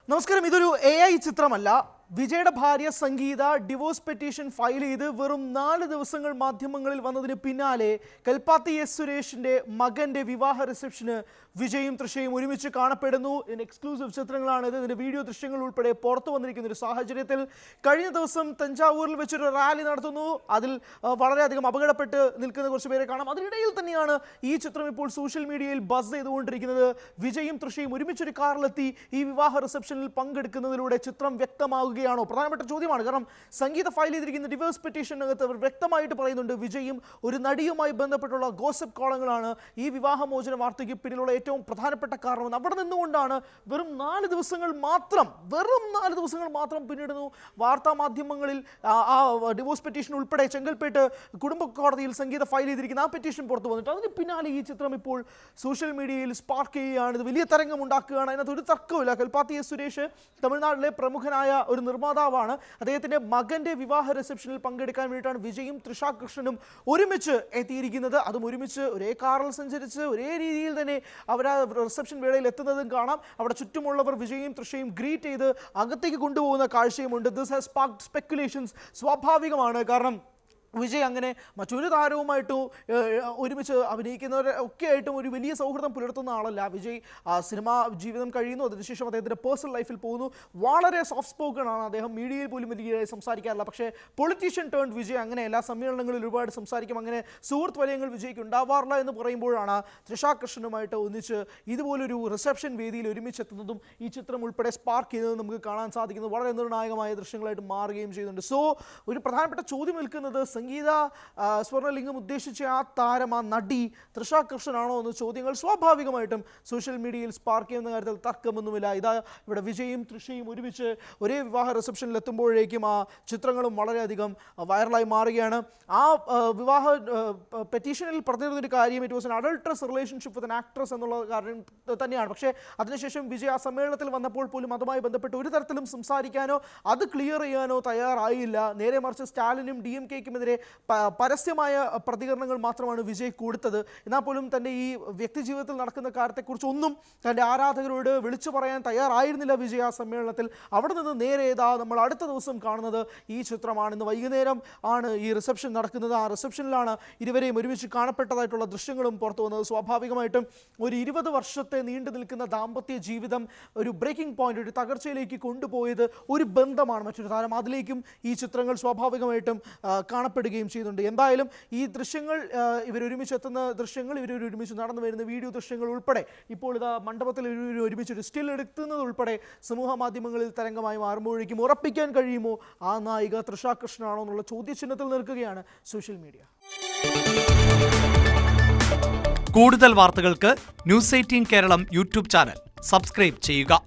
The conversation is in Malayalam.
നമസ്കാരം. ഇതൊരു AI ചിത്രമല്ല. വിജയുടെ ഭാര്യ സംഗീത ഡിവോഴ്സ് പെറ്റീഷൻ ഫയൽ ചെയ്ത് വെറും 4 ദിവസങ്ങൾ മാധ്യമങ്ങളിൽ വന്നതിന് പിന്നാലെ കൽപ്പാത്തി എസ് സുരേഷിന്റെ മകന്റെ വിവാഹ റിസപ്ഷന് വിജയും തൃഷയും ഒരുമിച്ച് കാണപ്പെടുന്നു. ഇതിന്റെ എക്സ്ക്ലൂസീവ് ചിത്രങ്ങളാണ് ഇത്. ഇതിന്റെ വീഡിയോ ദൃശ്യങ്ങൾ ഉൾപ്പെടെ പുറത്തു വന്നിരിക്കുന്ന ഒരു സാഹചര്യത്തിൽ കഴിഞ്ഞ ദിവസം തഞ്ചാവൂരിൽ വെച്ചൊരു റാലി നടത്തുന്നു. അതിൽ വളരെയധികം അപകടപ്പെട്ട് നിൽക്കുന്ന കുറച്ച് പേരെ കാണാം. അതിനിടയിൽ തന്നെയാണ് ഈ ചിത്രം ഇപ്പോൾ സോഷ്യൽ മീഡിയയിൽ ബസ് ചെയ്തുകൊണ്ടിരിക്കുന്നത്. വിജയും തൃഷയും ഒരുമിച്ചൊരു കാറിലെത്തി ഈ വിവാഹ റിസപ്ഷനിൽ പങ്കെടുക്കുന്നതിലൂടെ ചിത്രം വ്യക്തമാകുക പ്രധാനപ്പെട്ട ചോദ്യമാണ്. കാരണം സംഗീത ഫയൽ ചെയ്തിരിക്കുന്ന ഡിവോഴ്സ് പെറ്റീഷനകത്ത് അവർ വ്യക്തമായിട്ട് പറയുന്നുണ്ട് വെജയും ഒരു നടിയുമായി ബന്ധപ്പെട്ടുള്ള ഗോസിപ്പ് കോളങ്ങളാണ് ഈ വിവാഹമോചന വാർത്തയ്ക്ക് പിന്നിലുള്ള ഏറ്റവും പ്രധാനപ്പെട്ട കാരണം. അവിടെ നിന്നുകൊണ്ടാണ് വെറും 4 ദിവസങ്ങൾ മാത്രം പിന്നിടുന്നു വാർത്താ മാധ്യമങ്ങളിൽ ആ ഡിവോഴ്സ് പെറ്റീഷൻ ഉൾപ്പെടെ ചെങ്കൽപ്പേട്ട് കുടുംബ കോടതിയിൽ സംഗീത ഫയൽ ചെയ്തിരിക്കുന്ന ആ പെറ്റീഷൻ പുറത്തു വന്നിട്ട് അതിന് പിന്നാലെ ഈ ചിത്രം ഇപ്പോൾ സോഷ്യൽ മീഡിയയിൽ സ്പാർക്ക് ചെയ്യുകയാണ്. ഇത് വലിയ തരംഗം ഉണ്ടാക്കുകയാണ്. അതിനകത്ത് ഒരു തർക്കമില്ല. കൽപ്പാത്തി എസ് സുരേഷ് തമിഴ്നാട്ടിലെ പ്രമുഖനായ ഒരു നിർമ്മാതാവാണ്. അദ്ദേഹത്തിന്റെ മകന്റെ വിവാഹ റിസപ്ഷനിൽ പങ്കെടുക്കാൻ വേണ്ടിയിട്ടാണ് വിജയും തൃഷ കൃഷ്ണനും ഒരുമിച്ച് എത്തിയിരിക്കുന്നത്. അതും ഒരുമിച്ച് ഒരേ കാറിൽ സഞ്ചരിച്ച് ഒരേ രീതിയിൽ തന്നെ അവർ ആ റിസപ്ഷൻ വേളയിൽ എത്തുന്നതും കാണാം. അവിടെ ചുറ്റുമുള്ളവർ വിജയും തൃഷയും ഗ്രീറ്റ് ചെയ്ത് അകത്തേക്ക് കൊണ്ടുപോകുന്ന കാഴ്ചയുമുണ്ട്. This has sparked speculations. സ്വാഭാവികമാണ്. കാരണം വിജയ് അങ്ങനെ മറ്റൊരു താരവുമായിട്ട് ഒരുമിച്ച് അഭിനയിക്കുന്നവരെ ഒക്കെ ആയിട്ടും ഒരു വലിയ സൗഹൃദം പുലർത്തുന്ന ആളല്ല. വിജയ് സിനിമാ ജീവിതം കഴിയുന്നു. അതിനുശേഷം അദ്ദേഹത്തിൻ്റെ പേഴ്സണൽ ലൈഫിൽ പോകുന്നു. വളരെ സോഫ്റ്റ് സ്പോക്കൺ ആണ് അദ്ദേഹം. മീഡിയയിൽ പോലും വലിയ സംസാരിക്കാറില്ല. പക്ഷേ പൊളിറ്റീഷ്യൻ ടേൺ വിജയ് അങ്ങനെ എല്ലാ സമ്മേളനങ്ങളിൽ ഒരുപാട് സംസാരിക്കും. അങ്ങനെ സുഹൃത്ത് വലയങ്ങൾ വിജയ്ക്ക് ഉണ്ടാവാറില്ല എന്ന് പറയുമ്പോഴാണ് തൃഷ കൃഷ്ണനുമായിട്ട് ഒന്നിച്ച് ഇതുപോലൊരു റിസപ്ഷൻ വേദിയിൽ ഒരുമിച്ചെത്തുന്നതും ഈ ചിത്രം ഉൾപ്പെടെ സ്പാർക്ക് ചെയ്തതും നമുക്ക് കാണാൻ സാധിക്കുന്നത്. വളരെ നിർണായകമായ ദൃശ്യങ്ങളായിട്ട് മാറുകയും ചെയ്യുന്നുണ്ട്. സോ ഒരു പ്രധാനപ്പെട്ട ചോദ്യം നിൽക്കുന്നത് സംഗീത സ്വർണ്ണലിംഗം ഉദ്ദേശിച്ച ആ താരം, ആ നടി തൃഷ കൃഷ്ണനാണോ എന്ന ചോദ്യങ്ങൾ സ്വാഭാവികമായിട്ടും സോഷ്യൽ മീഡിയയിൽ സ്പാർക്ക് ചെയ്യുന്ന കാര്യത്തിൽ തർക്കമൊന്നുമില്ല. ഇതാ ഇവിടെ വിജയും തൃഷയും ഒരുമിച്ച് ഒരേ വിവാഹ റിസപ്ഷനിൽ എത്തുമ്പോഴേക്കും ആ ചിത്രങ്ങളും വളരെയധികം വൈറലായി മാറുകയാണ്. ആ വിവാഹ പെറ്റീഷനിൽ പറഞ്ഞിരുന്നൊരു കാര്യം it was an adulterous relationship with an actress എന്നുള്ള കാര്യം തന്നെയാണ്. പക്ഷേ അതിനുശേഷം വിജയ് ആ സമ്മേളനത്തിൽ വന്നപ്പോൾ പോലും അതുമായി ബന്ധപ്പെട്ട് ഒരു തരത്തിലും സംസാരിക്കാനോ അത് ക്ലിയർ ചെയ്യാനോ തയ്യാറായില്ല. നേരെ മറിച്ച് സ്റ്റാലിനും DMKയ്ക്കുമെതിരെ പരസ്യമായ പ്രതികരണങ്ങൾ മാത്രമാണ് വിജയ് കൊടുത്തത്. എന്നാൽ പോലും തൻ്റെ ഈ വ്യക്തിജീവിതത്തിൽ നടക്കുന്ന കാര്യത്തെക്കുറിച്ചൊന്നും തൻ്റെ ആരാധകരോട് വിളിച്ചു പറയാൻ തയ്യാറായിരുന്നില്ല വിജയ് ആ സമ്മേളനത്തിൽ. അവിടെ നിന്ന് നേരെ നമ്മൾ അടുത്ത ദിവസം കാണുന്നത് ഈ ചിത്രമാണ്. ഇന്ന് വൈകുന്നേരം ആണ് ഈ റിസപ്ഷൻ നടക്കുന്നത്. ആ റിസപ്ഷനിലാണ് ഇരുവരെയും ഒരുമിച്ച് കാണപ്പെട്ടതായിട്ടുള്ള ദൃശ്യങ്ങളും പുറത്തു വന്നത്. സ്വാഭാവികമായിട്ടും ഒരു 20 വർഷത്തെ നീണ്ടു നിൽക്കുന്ന ദാമ്പത്യ ജീവിതം ഒരു ബ്രേക്കിംഗ് പോയിന്റ്, ഒരു തകർച്ചയിലേക്ക് കൊണ്ടുപോയത് ഒരു ബന്ധമാണ് മറ്റൊരു താരം. അതിലേക്കും ഈ ചിത്രങ്ങൾ സ്വാഭാവികമായിട്ടും കാണപ്പെടുകയും ചെയ്യുന്നുണ്ട്. എന്തായാലും ഈ ദൃശ്യങ്ങൾ ഇവരൊരുമിച്ച് എത്തുന്ന ദൃശ്യങ്ങൾ, ഇവരൊരുമിച്ച് നടന്നു വരുന്ന വീഡിയോ ദൃശ്യങ്ങൾ ഉൾപ്പെടെ ഇപ്പോൾ ഇതാ മണ്ഡപത്തിൽ ഒരുമിച്ചൊരു സ്റ്റിൽ എടുക്കുന്നത് ഉൾപ്പെടെ സമൂഹ മാധ്യമങ്ങളിൽ തരംഗമായി മാറുമ്പോഴേക്കും ഉറപ്പിക്കാൻ കഴിയുമോ ആ നായിക തൃഷ കൃഷ്ണനാണോ എന്നുള്ള ചോദ്യചിഹ്നത്തിൽ നിൽക്കുകയാണ് സോഷ്യൽ മീഡിയ. കൂടുതൽ വാർത്തകൾക്ക് News 18 Keralam YouTube channel subscribe ചെയ്യുക.